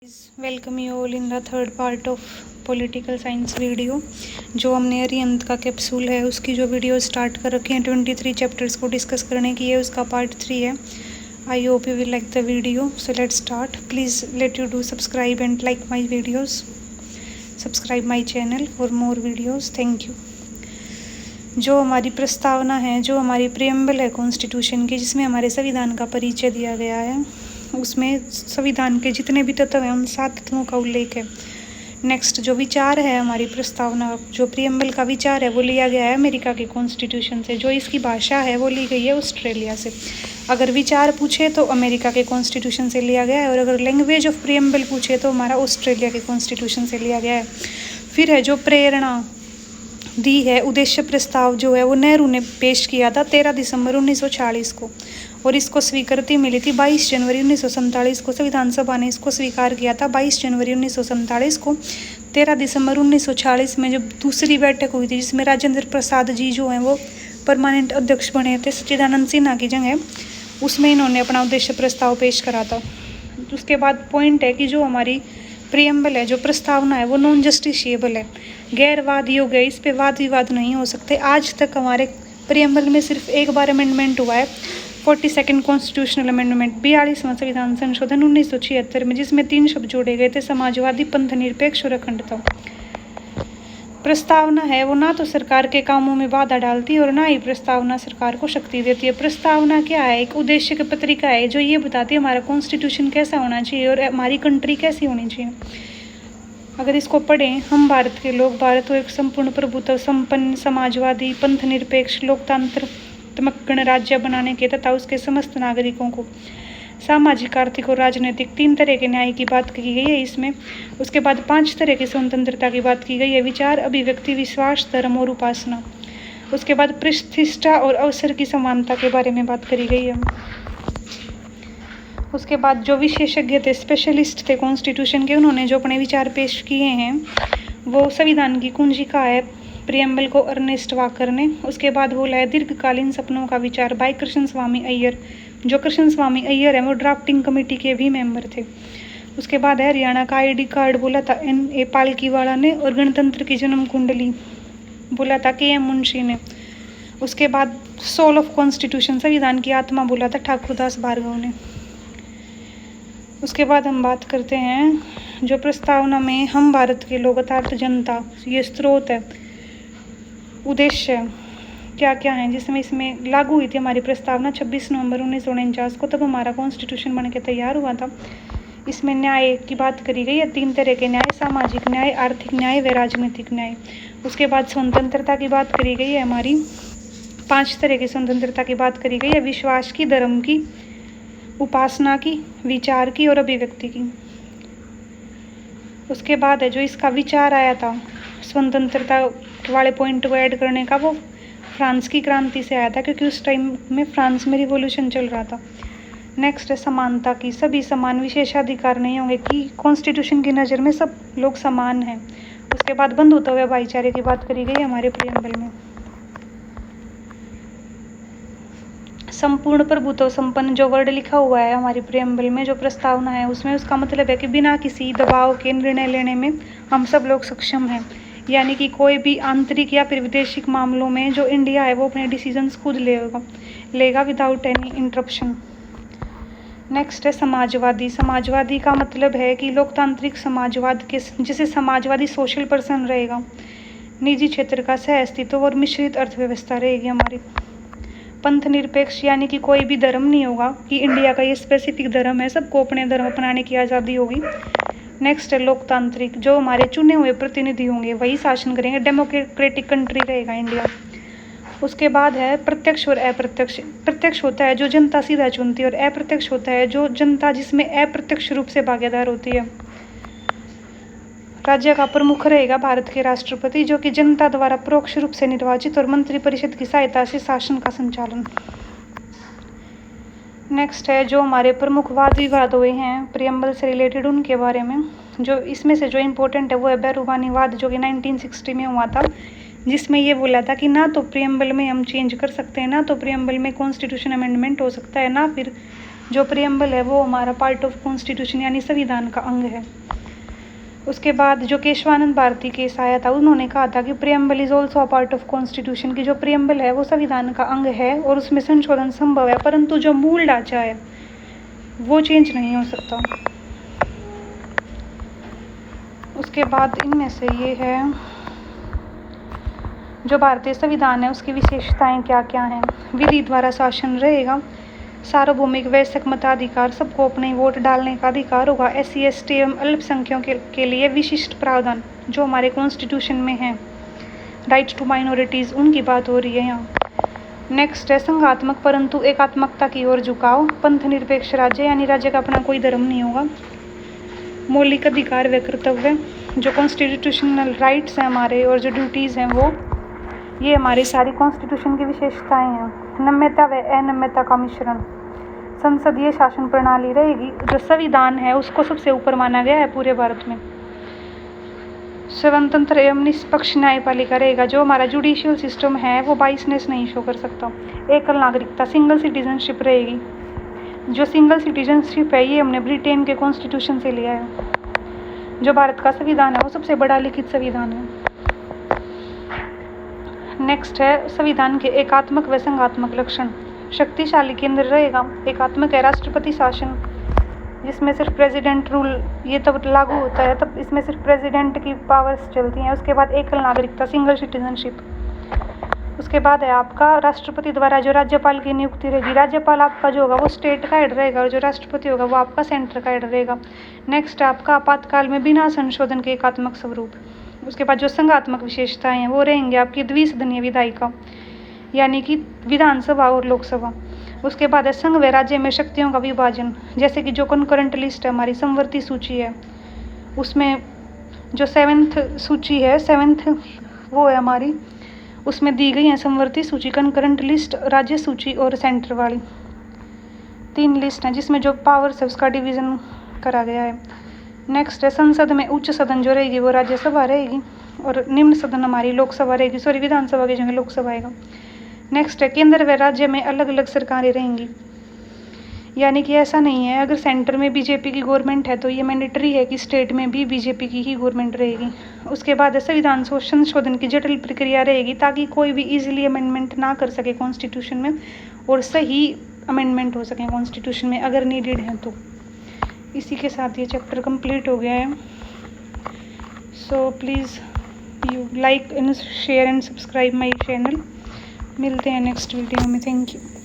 Welcome you all in the third part of political science video. जो हमने अरिहंत का capsule है उसकी जो वीडियो स्टार्ट कर रखी है 23 चैप्टर्स को डिस्कस करने की है, उसका पार्ट 3 है। I hope you will like the video, so let's start. Please let you do subscribe and like my videos, subscribe my channel for more videos, thank you. जो हमारी प्रस्तावना है, जो हमारी प्रियम्बल है कॉन्स्टिट्यूशन की, जिसमें हमारे संविधान का परिचय दिया गया है, उसमें संविधान के जितने भी तत्व हैं उन 7 तत्वों का उल्लेख है। नेक्स्ट जो विचार है हमारी प्रस्तावना, जो प्रियम्बल का विचार है वो लिया गया है अमेरिका के कॉन्स्टिट्यूशन से। जो इसकी भाषा है वो ली गई है ऑस्ट्रेलिया से। अगर विचार पूछे तो अमेरिका के कॉन्स्टिट्यूशन से लिया गया है, और अगर लैंग्वेज ऑफ प्रियम्बल पूछे तो हमारा ऑस्ट्रेलिया के कॉन्स्टिट्यूशन से लिया गया है। फिर है जो प्रेरणा दी है, उद्देश्य प्रस्ताव जो है वो नेहरू ने पेश किया था 13 दिसंबर 1946 को, और इसको स्वीकृति मिली थी 22 जनवरी 1947 को। संविधान सभा ने इसको स्वीकार किया था 22 जनवरी 1947 को। 13 दिसंबर 1946 में जब दूसरी बैठक हुई थी, जिसमें राजेंद्र प्रसाद जी जो हैं वो परमानेंट अध्यक्ष बने थे सच्चिदानंद सिन्हा की जगह, उसमें इन्होंने अपना उद्देश्य प्रस्ताव पेश करा था। उसके बाद पॉइंट है कि जो हमारी प्रियम्बल है, जो प्रस्तावना है, वो नॉन जस्टिशिएबल है, गैरवाद योग्य है, इस पे वाद विवाद नहीं हो सकते। आज तक हमारे प्रियम्बल में सिर्फ एक बार अमेंडमेंट हुआ है, 42nd कॉन्स्टिट्यूशनल अमेंडमेंट, 42वां संविधान संशोधन 1976 में, जिसमें 3 शब्द जोड़े गए थे, समाजवादी, पंथ निरपेक्ष और अखंडता। प्रस्तावना है वो ना तो सरकार के कामों में बाधा डालती और ना ही प्रस्तावना सरकार को शक्ति देती है। प्रस्तावना क्या है? एक उद्देश्य की पत्रिका है जो ये बताती है हमारा कॉन्स्टिट्यूशन कैसा होना चाहिए और हमारी कंट्री कैसी होनी चाहिए। अगर इसको पढ़ें, हम भारत के लोग, भारत को एक संपूर्ण प्रभुत्व संपन्न समाजवादी पंथ निरपेक्ष लोकतंत्रात्मक गणराज्य बनाने के तथा उसके समस्त नागरिकों को सामाजिक, आर्थिक और राजनीतिक 3 तरह के न्याय की बात की गई है इसमें। उसके बाद 5 तरह की स्वतंत्रता की बात की गई है, विचार, अभिव्यक्ति, विश्वास, धर्म और उपासना। उसके बाद प्रतिष्ठा और अवसर की समानता के बारे में बात करी गई है। उसके बाद जो विशेषज्ञ थे, स्पेशलिस्ट थे कॉन्स्टिट्यूशन के, उन्होंने जो अपने विचार पेश किए हैं वो संविधान की कुंजिका है प्रियम्बल को अर्नेस्ट वाकर ने। उसके बाद बोला है दीर्घकालीन सपनों का विचार बाय कृष्ण स्वामी अय्यर। जो कृष्ण स्वामी अय्यर है वो ड्राफ्टिंग कमेटी के भी मेंबर थे। उसके बाद है हरियाणा का ID कार्ड बोला था N.A. पालकीवाला ने, और गणतंत्र की जन्म कुंडली बोला था K.M. मुंशी ने। उसके बाद सोल ऑफ कॉन्स्टिट्यूशन, संविधान की आत्मा बोला था ठाकुरदास भार्गव ने। उसके बाद हम बात करते हैं जो प्रस्तावना में हम भारत के लोग अर्थात जनता, ये स्रोत है, उद्देश्य क्या क्या है, जिसमें इसमें लागू हुई थी हमारी प्रस्तावना 26 नवंबर 1949 को, तब हमारा कॉन्स्टिट्यूशन बन के तैयार हुआ था। इसमें न्याय की बात करी गई है, 3 तरह के न्याय, सामाजिक न्याय, आर्थिक न्याय व राजनीतिक न्याय। उसके बाद स्वतंत्रता की बात करी गई है हमारी, 5 तरह की स्वतंत्रता की बात करी गई है, विश्वास की, धर्म की, उपासना की, विचार की और अभिव्यक्ति की। उसके बाद है जो इसका विचार आया था स्वतंत्रता वाले पॉइंट को ऐड करने का, वो फ्रांस की क्रांति से आया था, क्योंकि उस टाइम में फ्रांस में रिवॉल्यूशन चल रहा था। नेक्स्ट है समानता की, सभी समान, विशेषाधिकार नहीं होंगे, कि कॉन्स्टिट्यूशन की नज़र में सब लोग समान हैं। उसके बाद बंधुत्व व भाईचारे की बात करी गई हमारे प्रियम्बल में। संपूर्ण प्रभुत्व संपन्न जो वर्ड लिखा हुआ है हमारी प्रियम्बल में, जो प्रस्तावना है उसमें, उसका मतलब है कि बिना किसी दबाव के निर्णय लेने में हम सब लोग सक्षम हैं। यानी कि कोई भी आंतरिक या फिर विदेशिक मामलों में जो इंडिया है वो अपने डिसीजंस खुद लेगा विदाउट एनी इंटरप्शन। नेक्स्ट है समाजवादी। समाजवादी का मतलब है कि लोकतांत्रिक समाजवाद के, जिसे समाजवादी सोशल पर्सन रहेगा, निजी क्षेत्र का सह अस्तित्व और मिश्रित अर्थव्यवस्था रहेगी हमारी। पंथ निरपेक्ष, यानी कि कोई भी धर्म नहीं होगा कि इंडिया का ये स्पेसिफिक धर्म है, सबको अपने धर्म अपनाने की आज़ादी होगी। नेक्स्ट है लोकतांत्रिक, जो हमारे चुने हुए प्रतिनिधि होंगे वही शासन करेंगे, डेमोक्रेटिक कंट्री रहेगा इंडिया। उसके बाद है प्रत्यक्ष और अप्रत्यक्ष। प्रत्यक्ष होता है जो जनता सीधा चुनती है, और अप्रत्यक्ष होता है जो जनता जिसमें अप्रत्यक्ष रूप से भागीदार होती है। राज्य का प्रमुख रहेगा भारत के राष्ट्रपति, जो कि जनता द्वारा परोक्ष रूप से निर्वाचित, और मंत्रिपरिषद की सहायता से शासन का संचालन। नेक्स्ट है जो हमारे प्रमुख वाद विवाद हुए हैं प्रियम्बल से रिलेटेड, उनके बारे में। जो इसमें से जो इम्पोर्टेंट है वो है बैरूबानी वाद, जो कि 1960 में हुआ था, जिसमें ये बोला था कि ना तो प्रियम्बल में हम चेंज कर सकते हैं, ना तो प्रियम्बल में कॉन्स्टिट्यूशन अमेंडमेंट हो सकता है, ना फिर जो प्रियम्बल है वो हमारा पार्ट ऑफ कॉन्स्टिट्यूशन यानी संविधान का अंग है। उसके बाद जो केशवानंद भारती केस आया था, उन्होंने कहा था कि preamble is also a part of constitution, की जो प्रियम्बल है वो संविधान का अंग है और उसमें संशोधन संभव है, परंतु जो मूल ढांचा है वो चेंज नहीं हो सकता। उसके बाद इनमें से ये है जो भारतीय संविधान है उसकी विशेषताएं क्या क्या हैं। विधि द्वारा शासन रहेगा, सार्वभौमिक वयस्क मताधिकार, सबको अपने वोट डालने का अधिकार होगा, SC ST एवं अल्पसंख्यकों के लिए विशिष्ट प्रावधान जो हमारे कॉन्स्टिट्यूशन में है, राइट टू माइनॉरिटीज़ उनकी बात हो रही है यहाँ। नेक्स्ट है संघात्मक परंतु एकात्मकता की ओर झुकाव, पंथ निरपेक्ष राज्य यानी राज्य का अपना कोई धर्म नहीं होगा, मौलिक अधिकार व कर्तव्य, जो कॉन्स्टिट्यूशनल राइट्स हैं हमारे और जो ड्यूटीज़ हैं वो, ये हमारी सारी कॉन्स्टिट्यूशन की विशेषताएं हैं। नम्यता व अनम्यता का मिश्रण, संसदीय शासन प्रणाली रहेगी, जो संविधान है उसको सबसे ऊपर माना गया है पूरे भारत में। स्वतंत्र एवं निष्पक्ष न्यायपालिका रहेगा, जो हमारा जुडिशियल सिस्टम है वो बाइसनेस नहीं शो कर सकता। एकल नागरिकता, सिंगल सिटीजनशिप रहेगी, जो सिंगल सिटीजनशिप है ये हमने ब्रिटेन के कॉन्स्टिट्यूशन से लिया है। जो भारत का संविधान है वो सबसे बड़ा लिखित संविधान है। नेक्स्ट है संविधान के एकात्मक व संघात्मक लक्षण, शक्तिशाली केंद्र रहेगा, एकात्मक है राष्ट्रपति शासन जिसमें सिर्फ प्रेसिडेंट रूल ये तब लागू होता है, तब इसमें सिर्फ प्रेसिडेंट की पावर्स चलती हैं। उसके बाद एकल नागरिकता, सिंगल सिटीजनशिप। उसके बाद है आपका राष्ट्रपति द्वारा जो राज्यपाल की नियुक्ति रहेगी, राज्यपाल आपका जो होगा वो स्टेट का हेड रहेगा और जो राष्ट्रपति होगा वो आपका सेंटर का हेड रहेगा। नेक्स्ट है आपका आपातकाल में बिना संशोधन के एकात्मक स्वरूप। उसके बाद जो संघात्मक विशेषताएं हैं वो रहेंगे आपकी द्विसदनीय विधायिका यानी कि विधानसभा और लोकसभा। उसके बाद है संघ व राज्य में शक्तियों का विभाजन, जैसे कि जो कॉन्करेंट लिस्ट है हमारी समवर्ती सूची है उसमें जो 7th सूची है 7th वो है हमारी, उसमें दी गई है समवर्ती सूची, कॉन्करेंट लिस्ट, राज्य सूची और सेंटर वाली 3 लिस्ट हैं जिसमें जो पावर्स है उसका डिवीज़न करा गया है। नेक्स्ट है संसद में उच्च सदन जो रहेगी वो राज्यसभा रहेगी और निम्न सदन हमारी लोकसभा रहेगी, विधानसभा की जगह लोकसभा आएगा। नेक्स्ट है केंद्र व राज्य में अलग अलग सरकारें रहेंगी, यानी कि ऐसा नहीं है अगर सेंटर में बीजेपी की गवर्नमेंट है तो ये मैंडेटरी है कि स्टेट में भी बीजेपी की ही गवर्नमेंट रहेगी। उसके बाद है संविधान संशोधन की जटिल प्रक्रिया रहेगी ताकि कोई भी इजीली अमेंडमेंट ना कर सके कॉन्स्टिट्यूशन में और सही अमेंडमेंट हो सके कॉन्स्टिट्यूशन में अगर नीडेड है तो। इसी के साथ ये चैप्टर कंप्लीट हो गया है। So please you like and share and subscribe my channel. मिलते हैं नेक्स्ट वीडियो में। Thank you.